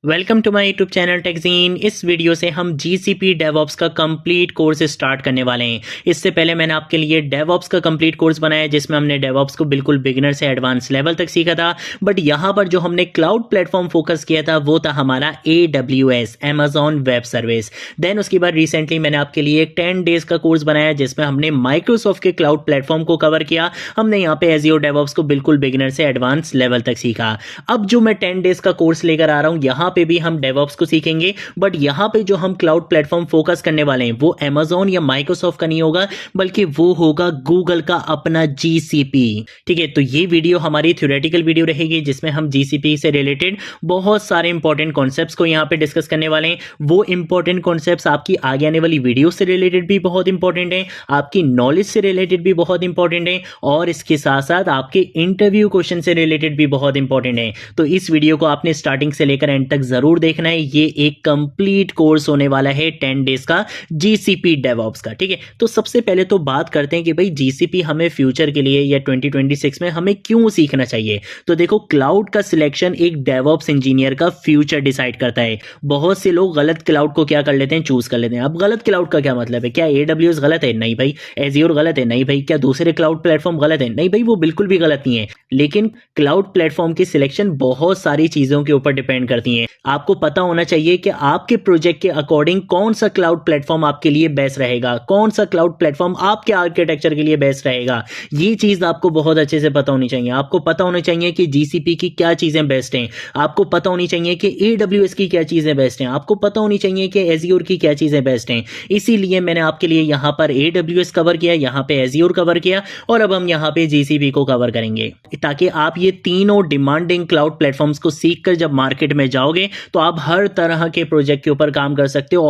Welcome to my YouTube channel टेकजीन। इस video से हम GCP डेवऑप्स का कंप्लीट कोर्स स्टार्ट करने वाले हैं। इससे पहले मैंने आपके लिए डेवऑप्स का कंप्लीट कोर्स बनाया जिसमें हमने डेवऑप्स को बिल्कुल बिगिनर से एडवांस लेवल तक सीखा था। बट यहाँ पर जो हमने क्लाउड प्लेटफॉर्म फोकस किया था वो था हमारा AWS Amazon web service. Then उसके बाद रिसेंटली मैंने आपके लिए एक 10 डेज का कोर्स बनाया जिसमें हमने माइक्रोसॉफ्ट के क्लाउड प्लेटफॉर्म को कवर किया। हमने यहाँ पे एज़्योर डेवऑप्स को बिल्कुल बिगिनर से एडवांस लेवल तक सीखा। अब जो मैं 10 डेज का कोर्स लेकर आ रहा हूँ यहाँ पे भी हम डेवऑप्स को सीखेंगे, बट यहां पे जो हम क्लाउड प्लेटफॉर्म फोकस करने वाले हैं वो अमेजॉन या माइक्रोसॉफ्ट का नहीं होगा बल्कि वो होगा गूगल का अपना GCP। ठीक है, तो ये वीडियो हमारी थ्योरेटिकल वीडियो रहेगी जिसमें हम GCP से रिलेटेड बहुत सारे इंपॉर्टेंट कॉन्सेप्ट्स को यहां पे डिस्कस करने वाले हैं। वो इंपॉर्टेंट कॉन्सेप्ट्स आपकी आगे आने वाली वीडियो से रिलेटेड भी बहुत इंपॉर्टेंट है, आपकी नॉलेज से रिलेटेड भी बहुत इंपॉर्टेंट है और इसके साथ साथ आपके इंटरव्यू क्वेश्चन से रिलेटेड भी बहुत इंपॉर्टेंट है। तो इस वीडियो को आपने स्टार्टिंग से लेकर एंड तक जरूर देखना है। ये एक कंप्लीट कोर्स होने वाला है 10 डेज का GCP डेवऑप्स का। ठीक है, तो सबसे पहले तो बात करते हैं कि भाई GCP हमें फ्यूचर के लिए या 2026 में हमें क्यों सीखना चाहिए। तो देखो, क्लाउड का सिलेक्शन एक डेवऑप्स इंजीनियर का फ्यूचर डिसाइड करता है। बहुत से लोग गलत क्लाउड को क्या कर लेते हैं, चूज कर लेते हैं। अब गलत क्लाउड का क्या मतलब है? क्या AWS गलत है? नहीं भाई। एज़्योर गलत है? नहीं भाई। क्या दूसरे क्लाउड प्लेटफॉर्म गलत है? नहीं भाई, वो बिल्कुल भी गलत नहीं है। लेकिन क्लाउड प्लेटफॉर्म की सिलेक्शन बहुत सारी चीजों के ऊपर डिपेंड करती है। आपको पता होना चाहिए कि आपके प्रोजेक्ट के अकॉर्डिंग कौन सा क्लाउड प्लेटफॉर्म आपके लिए बेस्ट रहेगा, कौन सा क्लाउड प्लेटफॉर्म आपके आर्किटेक्चर के लिए बेस्ट रहेगा। ये चीज आपको बहुत अच्छे से पता होनी चाहिए। आपको पता होना चाहिए कि GCP की क्या चीजें बेस्ट हैं, आपको पता होनी चाहिए कि AWS की क्या चीजें बेस्ट हैं, आपको पता होनी चाहिए कि एज़्योर की क्या चीजें बेस्ट हैं। इसीलिए मैंने आपके लिए यहां पर AWS कवर किया, यहां पे एज़्योर कवर किया और अब हम यहां पे GCP को कवर करेंगे ताकि आप ये तीनों डिमांडिंग क्लाउड प्लेटफॉर्म्स को सीखकर जब मार्केट में जाओगे तो आप हर तरह के प्रोजेक्ट के ऊपर काम कर सकते हो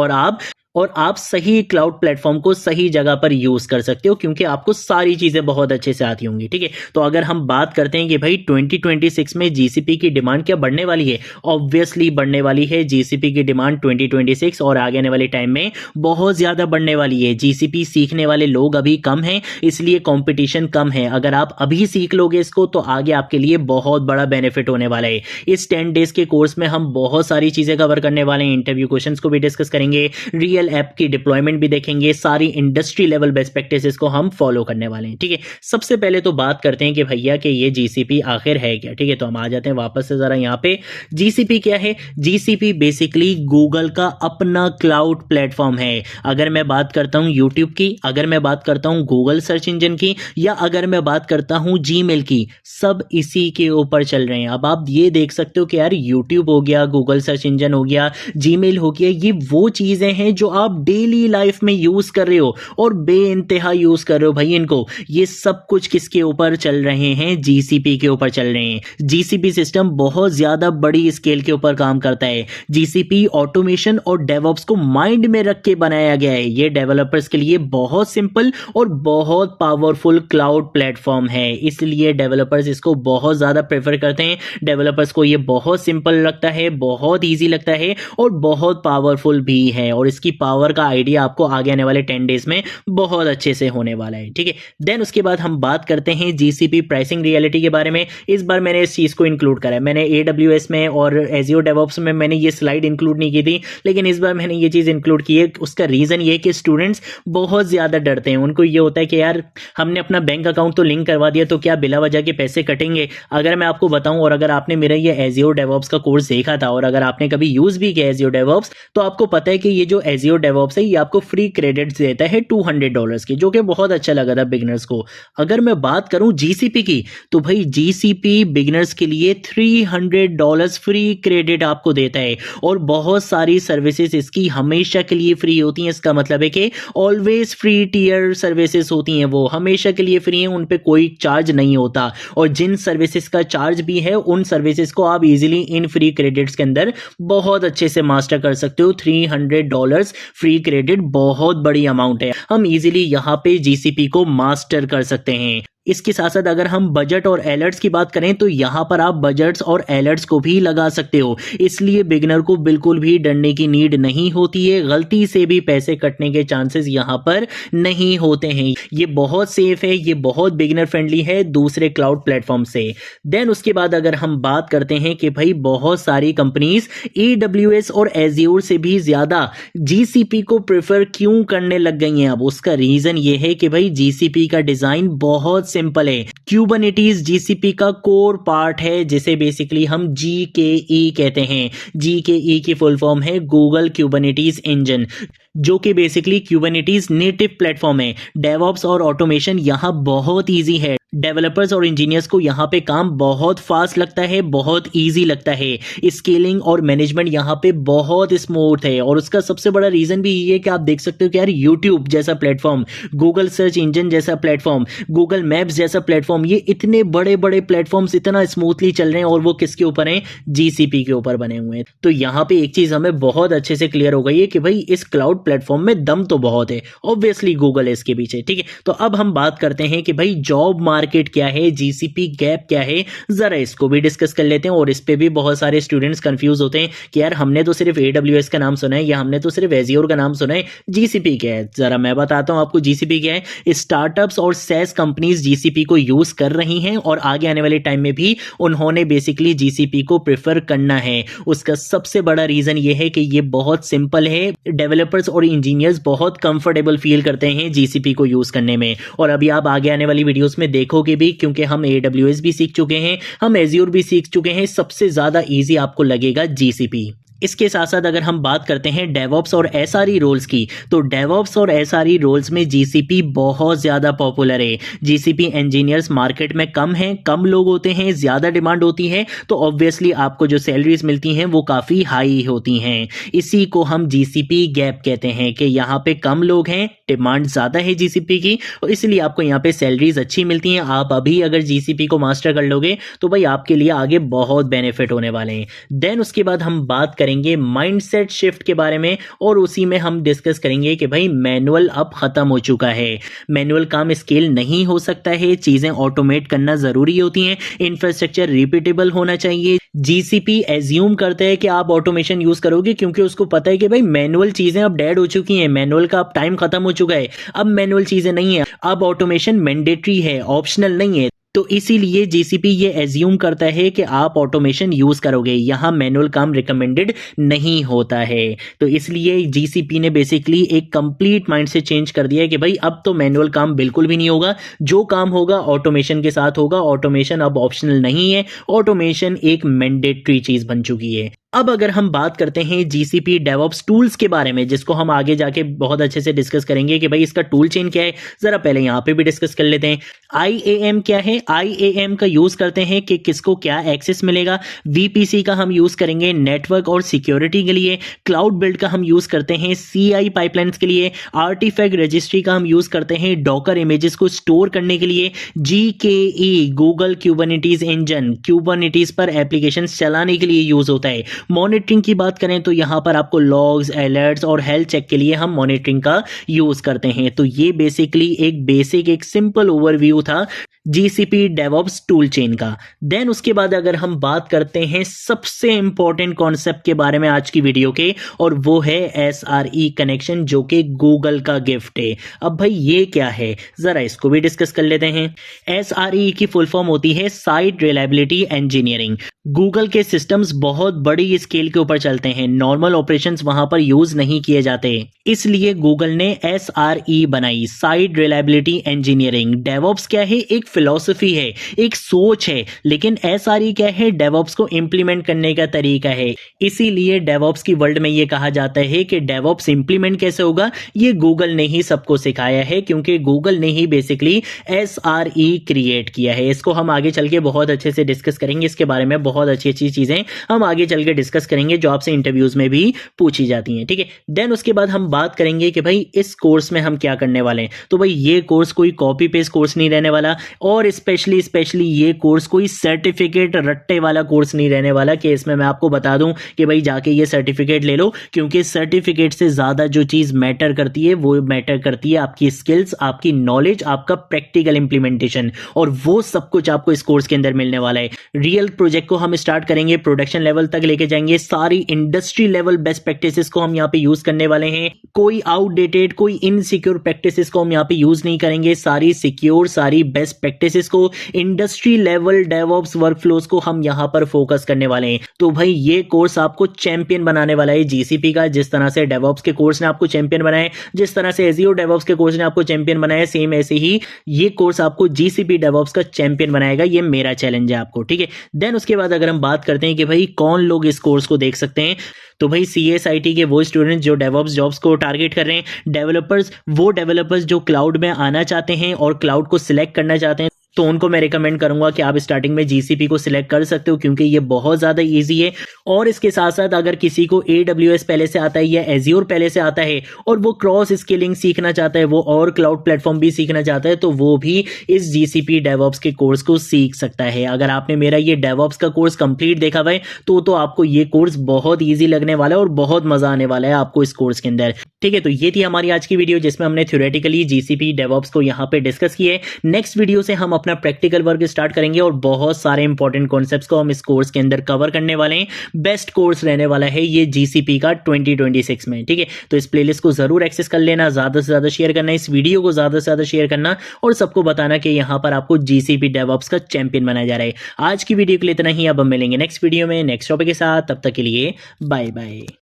और आप सही क्लाउड प्लेटफॉर्म को सही जगह पर यूज कर सकते हो क्योंकि आपको सारी चीजें बहुत अच्छे से आती होंगी। ठीक है, तो अगर हम बात करते हैं कि भाई 2026 में GCP की डिमांड क्या बढ़ने वाली है, ऑब्वियसली बढ़ने वाली है। GCP की डिमांड 2026 और आगे आने वाले टाइम में बहुत ज्यादा बढ़ने वाली है। GCP सीखने वाले लोग अभी कम हैं, इसलिए कंपटीशन कम है। अगर आप अभी सीख लोगे इसको तो आगे आपके लिए बहुत बड़ा बेनिफिट होने वाला है। इस 10 डेज के कोर्स में हम बहुत सारी चीजें कवर करने वाले हैं। इंटरव्यू क्वेश्चंस को भी डिस्कस करेंगे, रियल ऐप की डिप्लॉयमेंट भी देखेंगे, सारी इंडस्ट्री लेवल बेस्ट प्रैक्टिसेस को हम फॉलो करने वाले हैं। ठीक है, सबसे पहले तो बात करते हैं कि भैया कि ये GCP आखिर है क्या। ठीक है, तो हम आ जाते हैं वापस से जरा यहाँ पे। GCP क्या है? GCP बेसिकली गूगल का अपना क्लाउड प्लेटफॉर्म है। अगर मैं बात करता हूँ यूट्यूब की, अगर मैं बात करता हूँ गूगल सर्च इंजन की, या अगर मैं बात करता हूँ Gmail की, सब इसी के ऊपर चल रहे हैं। अब आप ये देख सकते हो कि यार यूट्यूब हो गया, गूगल सर्च इंजन हो गया, Gmail हो गया, ये वो चीजें हैं जो आप डेली लाइफ में यूज कर रहे हो और बेइंतहा यूज कर रहे हो भाई इनको। ये सब कुछ किसके ऊपर चल रहे हैं? GCP के ऊपर चल रहे हैं। GCP सिस्टम बहुत ज्यादा बड़ी स्केल के ऊपर काम करता है। GCP ऑटोमेशन और डेवऑप्स को माइंड में रख के बनाया गया है। ये डेवलपर्स के लिए बहुत सिंपल और बहुत पावरफुल क्लाउड प्लेटफॉर्म है, इसलिए डेवलपर्स इसको बहुत ज्यादा प्रेफर करते हैं। डेवलपर्स को ये बहुत सिंपल लगता है, बहुत ईजी लगता है और बहुत पावरफुल भी है और इसकी पावर का आइडिया आपको आगे आने वाले 10 डेज में बहुत अच्छे से होने वाला है। ठीक है, देन उसके बाद हम बात करते हैं GCP प्राइसिंग रियलिटी के बारे में। इस बार मैंने इस चीज को इंक्लूड करा है। मैंने AWS में और एज़्योर डेवऑप्स में मैंने ये स्लाइड इंक्लूड नहीं की थी, लेकिन इस बार मैंने ये चीज इंक्लूड की है। उसका रीजन ये कि स्टूडेंट्स बहुत ज्यादा डरते हैं। उनको ये होता है कि यार हमने अपना बैंक अकाउंट तो लिंक करवा दिया तो क्या बिला वजह के पैसे कटेंगे। अगर मैं आपको बताऊं और अगर आपने मेरा ये एज़्योर डेवऑप्स का कोर्स देखा था और अगर आपने कभी यूज भी किया एज़्योर डेवऑप्स तो आपको पता है कि ये जो एज़्योर डेवऑप्स है ये आपको फ्री क्रेडिट्स देता है $200 की, जो कि बहुत अच्छा लगा था बिगिनर्स को। अगर मैं बात करूं GCP की तो भाई GCP बिगिनर्स के लिए $300 फ्री क्रेडिट आपको देता है और बहुत सारी सर्विसेज इसकी हमेशा के लिए फ्री होती हैं। इसका मतलब है कि ऑलवेज फ्री टियर सर्विसेज होती हैं, वो हमेशा के लिए फ्री हैं, उन पे कोई चार्ज नहीं होता। और जिन सर्विसेज का चार्ज भी है उन सर्विसेज को आप इजीली इन फ्री क्रेडिट्स के अंदर बहुत अच्छे से मास्टर कर सकते हो। $300 फ्री क्रेडिट बहुत बड़ी अमाउंट है, हम इजीली यहाँ पे GCP को मास्टर कर सकते हैं। इसके साथ साथ अगर हम बजट और अलर्ट्स की बात करें तो यहाँ पर आप बजट्स और अलर्ट्स को भी लगा सकते हो, इसलिए बिगनर को बिल्कुल भी डरने की नीड नहीं होती है। गलती से भी पैसे कटने के चांसेस यहाँ पर नहीं होते हैं। ये बहुत सेफ है, ये बहुत बिगनर फ्रेंडली है दूसरे क्लाउड प्लेटफॉर्म से। देन उसके बाद अगर हम बात करते हैं कि भाई बहुत सारी कंपनीज AWS और Azure से भी ज्यादा GCP को प्रेफर क्यों करने लग गई हैं। अब उसका रीजन ये है कि भाई GCP का डिजाइन बहुत सिंपल है। Kubernetes GCP का कोर पार्ट है जिसे बेसिकली हम GKE कहते हैं। GKE की फुल फॉर्म है गूगल Kubernetes इंजन, जो कि बेसिकली Kubernetes नेटिव प्लेटफॉर्म है। डेवऑप्स और ऑटोमेशन यहाँ बहुत इजी है। डेवलपर्स और इंजीनियर्स को यहाँ पे काम बहुत फास्ट लगता है, बहुत इजी लगता है। स्केलिंग और मैनेजमेंट यहाँ पे बहुत स्मूथ है। और उसका सबसे बड़ा रीजन भी ये है कि आप देख सकते हो कि यार यूट्यूब जैसा प्लेटफॉर्म, गूगल सर्च इंजन जैसा प्लेटफॉर्म, गूगल मैप्स जैसा प्लेटफॉर्म, ये इतने बड़े बड़े प्लेटफॉर्म्स इतना स्मूथली चल रहे हैं और वो किसके ऊपर हैं? GCP के ऊपर बने हुए हैं। तो यहाँ पे एक चीज हमें बहुत अच्छे से क्लियर हो गई है कि भाई इस क्लाउड प्लेटफॉर्म में दम तो बहुत है। ऑब्वियसली गूगल है इसके पीछे, ठीक है। तो अब हम बात करते हैं कि भाई जॉब मार्केट क्या है, GCP गैप क्या है, जरा इसको भी डिस्कस कर लेते हैं। और इस पे भी बहुत सारे स्टूडेंट्स कंफ्यूज होते हैं कि यार हमने तो सिर्फ AWS का नाम सुना है या हमने तो सिर्फ Azure का नाम सुना है, GCP क्या है? जरा मैं बताता हूं आपको GCP क्या है। स्टार्टअप्स और SaaS कंपनीज GCP को यूज कर रही हैं और आगे आने वाले टाइम में भी उन्होंने बेसिकली GCP को प्रेफर करना है। उसका सबसे बड़ा रीजन ये है कि ये बहुत सिंपल है। डेवलपर्स और इंजीनियर्स बहुत कंफर्टेबल फील करते हैं GCP को यूज करने में। और अभी आप आगे आने वाली वीडियोस में देखोगे भी, क्योंकि हम AWS भी सीख चुके हैं, हम Azure भी सीख चुके हैं, सबसे ज्यादा इजी आपको लगेगा GCP। इसके साथ साथ अगर हम बात करते हैं डेवऑप्स और SRE रोल्स की, तो डेवऑप्स और SRE रोल्स में GCP बहुत ज़्यादा पॉपुलर है। GCP इंजीनियर्स मार्केट में कम हैं, कम लोग होते हैं, ज़्यादा डिमांड होती है, तो ऑब्वियसली आपको जो सैलरीज मिलती हैं वो काफ़ी हाई होती हैं। इसी को हम GCP गैप कहते हैं कि यहाँ पे कम लोग हैं, डिमांड ज़्यादा है GCP की, और इसलिए आपको यहाँ पे सैलरीज अच्छी मिलती हैं। आप अभी अगर GCP को मास्टर कर लोगे तो भाई आपके लिए आगे बहुत बेनिफिट होने वाले हैं। देन उसके बाद हम बात करेंगे माइंडसेट शिफ्ट के बारे में, और उसी में हम डिस्कस करेंगे कि भाई मैनुअल अब खत्म हो चुका है। मैनुअल काम स्केल नहीं हो सकता है, चीजें ऑटोमेट करना जरूरी होती हैं, इंफ्रास्ट्रक्चर रिपीटेबल होना चाहिए। GCP एज्यूम करता है कि आप ऑटोमेशन यूज करोगे, क्योंकि उसको पता है कि भाई मैनुअल चीजें अब डेड हो चुकी हैं, मैनुअल का अब टाइम खत्म हो चुका है, अब मैनुअल चीजें नहीं है, अब ऑटोमेशन मैंडेटरी है, ऑप्शनल नहीं है। तो इसीलिए GCP ये एज्यूम करता है कि आप ऑटोमेशन यूज करोगे, यहाँ मैनुअल काम रिकमेंडेड नहीं होता है। तो इसलिए GCP ने बेसिकली एक कंप्लीट माइंड से चेंज कर दिया है कि भाई अब तो मैनुअल काम बिल्कुल भी नहीं होगा, जो काम होगा ऑटोमेशन के साथ होगा। ऑटोमेशन अब ऑप्शनल नहीं है, ऑटोमेशन एक मैंडेटरी चीज बन चुकी है। अब अगर हम बात करते हैं GCP डेवऑप्स टूल्स के बारे में, जिसको हम आगे जाके बहुत अच्छे से डिस्कस करेंगे कि भाई इसका टूल चेन क्या है, जरा पहले यहाँ पे भी डिस्कस कर लेते हैं। IAM क्या है? IAM का यूज करते हैं कि किसको क्या एक्सेस मिलेगा। VPC का हम यूज करेंगे नेटवर्क और सिक्योरिटी के लिए। क्लाउड बिल्ड का हम यूज करते हैं CI पाइपलाइंस के लिए। आर्टिफैक्ट रजिस्ट्री का हम यूज करते हैं डॉकर इमेजेस को स्टोर करने के लिए। GKE Google Kubernetes engine Kubernetes पर एप्लीकेशन चलाने के लिए यूज होता है। मॉनिटरिंग की बात करें तो यहां पर आपको लॉग्स, अलर्ट्स और हेल्थ चेक के लिए हम मॉनिटरिंग का यूज करते हैं। तो ये बेसिकली एक बेसिक, एक सिंपल ओवरव्यू था GCP डेवऑप्स टूल चेन का। देन उसके बाद अगर हम बात करते हैं सबसे इंपॉर्टेंट कॉन्सेप्ट के बारे में आज की वीडियो के, और वो है SRE कनेक्शन, जो कि गूगल का गिफ्ट है। अब भाई ये क्या है, जरा इसको भी डिस्कस कर लेते हैं। SRE की फुल फॉर्म होती है साइट रिलायबिलिटी इंजीनियरिंग। गूगल के सिस्टम्स बहुत बड़ी स्केल के ऊपर चलते हैं, नॉर्मल ऑपरेशंस वहां पर यूज नहीं किए जाते, इसलिए गूगल ने SRE बनाई, साइट रिलायबिलिटी इंजीनियरिंग। डेवऑप्स क्या है? एक फिलॉसफी है, एक सोच है, लेकिन SRE क्या है? डेवऑप्स को इंप्लीमेंट करने का तरीका है। इसीलिए डेवऑप्स की वर्ल्ड में ये कहा जाता है कि डेवऑप्स इंप्लीमेंट कैसे होगा, ये गूगल ने ही सबको सिखाया है, क्योंकि गूगल ने ही बेसिकली SRE क्रिएट किया है। इसको हम आगे चल के बहुत अच्छे से डिस्कस करेंगे, इसके बारे में बहुत बहुत अच्छी अच्छी चीज़ें हम आगे चल के डिस्कस करेंगे जो आपसे इंटरव्यूज़ में भी पूछी जाती हैं, ठीक है। देन उसके बाद हम बात करेंगे कि भाई इस कोर्स में हम क्या करने वाले हैं। तो भाई ये कोर्स कोई कॉपी पेस्ट कोर्स नहीं रहने वाला, और स्पेशली ये कोर्स कोई सर्टिफिकेट रट्टे वाला कोर्स नहीं रहने वाला कि इसमें मैं आपको बता दूं कि भाई जाके ये सर्टिफिकेट ले लो, क्योंकि सर्टिफिकेट से ज़्यादा जो चीज़ मैटर करती है वो मैटर करती है आपकी स्किल्स, आपकी नॉलेज, आपका प्रैक्टिकल इंप्लीमेंटेशन, और वो सब कुछ आपको इस कोर्स के अंदर मिलने वाला है। रियल प्रोजेक्ट को हम स्टार्ट करेंगे, प्रोडक्शन लेवल तक लेके जाएंगे, सारी इंडस्ट्री लेवल बेस्ट प्रैक्टिसेस को हम यहाँ पे यूज करने वाले हैं। कोई आउटडेटेड, कोई इनसिक्योर प्रैक्टिसेस को हम यहाँ पे यूज नहीं करेंगे, सारी सिक्योर, सारी बेस्ट प्रैक्टिसेस को, इंडस्ट्री लेवल डेवऑप्स वर्कफ्लोज को हम यहाँ पर फोकस करने वाले हैं। तो भाई ये कोर्स आपको चैंपियन बनाने वाला है जीसीपी का। जिस तरह से डेवऑप्स के कोर्स ने आपको चैंपियन बनाए, जिस तरह से एज़्योर डेवऑप्स के कोर्स ने आपको चैंपियन बनाया, सेम ऐसे ही ये कोर्स आपको जीसीपी डेवऑप्स का चैंपियन बनाएगा। ये मेरा चैलेंज है आपको, ठीक है। देन उसके बाद अगर हम बात करते हैं कि भाई कौन लोग इस कोर्स को देख सकते हैं, तो भाई CSIT के वो स्टूडेंट जो डेवऑप्स जॉब्स को टारगेट कर रहे हैं, डेवलपर्स जो क्लाउड में आना चाहते हैं और क्लाउड को सिलेक्ट करना चाहते हैं, तो उनको मैं रिकमेंड करूंगा कि आप स्टार्टिंग में जीसीपी को सिलेक्ट कर सकते हो, क्योंकि ये बहुत ज़्यादा इजी है। और इसके साथ साथ अगर किसी को AWS पहले से आता है या एज़्योर पहले से आता है और वो क्रॉस स्किलिंग सीखना चाहता है, वो और क्लाउड प्लेटफॉर्म भी सीखना चाहता है, तो वो भी इस जीसीपी डेवऑप्स के कोर्स को सीख सकता है। अगर आपने मेरा ये डेवऑप्स का कोर्स कंप्लीट देखा हुआ है तो आपको ये कोर्स बहुत ईजी लगने वाला है और बहुत मजा आने वाला है आपको इस कोर्स के अंदर, ठीक है। तो ये थी हमारी आज की वीडियो जिसमें हमने थ्योरेटिकली जीसीपी डेवऑप्स को यहाँ पे डिस्कस किए। नेक्स्ट वीडियो से हम अपना प्रैक्टिकल वर्क स्टार्ट करेंगे और बहुत सारे इंपॉर्टेंट कॉन्सेप्ट्स को हम इस कोर्स के अंदर कवर करने वाले हैं। बेस्ट कोर्स रहने वाला है ये जीसीपी का 2026 में, ठीक है। तो इस प्लेलिस्ट को जरूर एक्सेस कर लेना, ज्यादा से ज्यादा शेयर करना, इस वीडियो को ज्यादा से ज्यादा शेयर करना और सबको बताना कि यहाँ पर आपको जीसीपी डेवऑप्स का चैंपियन बनाया जा रहा है। आज की वीडियो के लिए इतना ही, अब हम मिलेंगे नेक्स्ट वीडियो में नेक्स्ट टॉपिक के साथ। तब तक के लिए बाय बाय।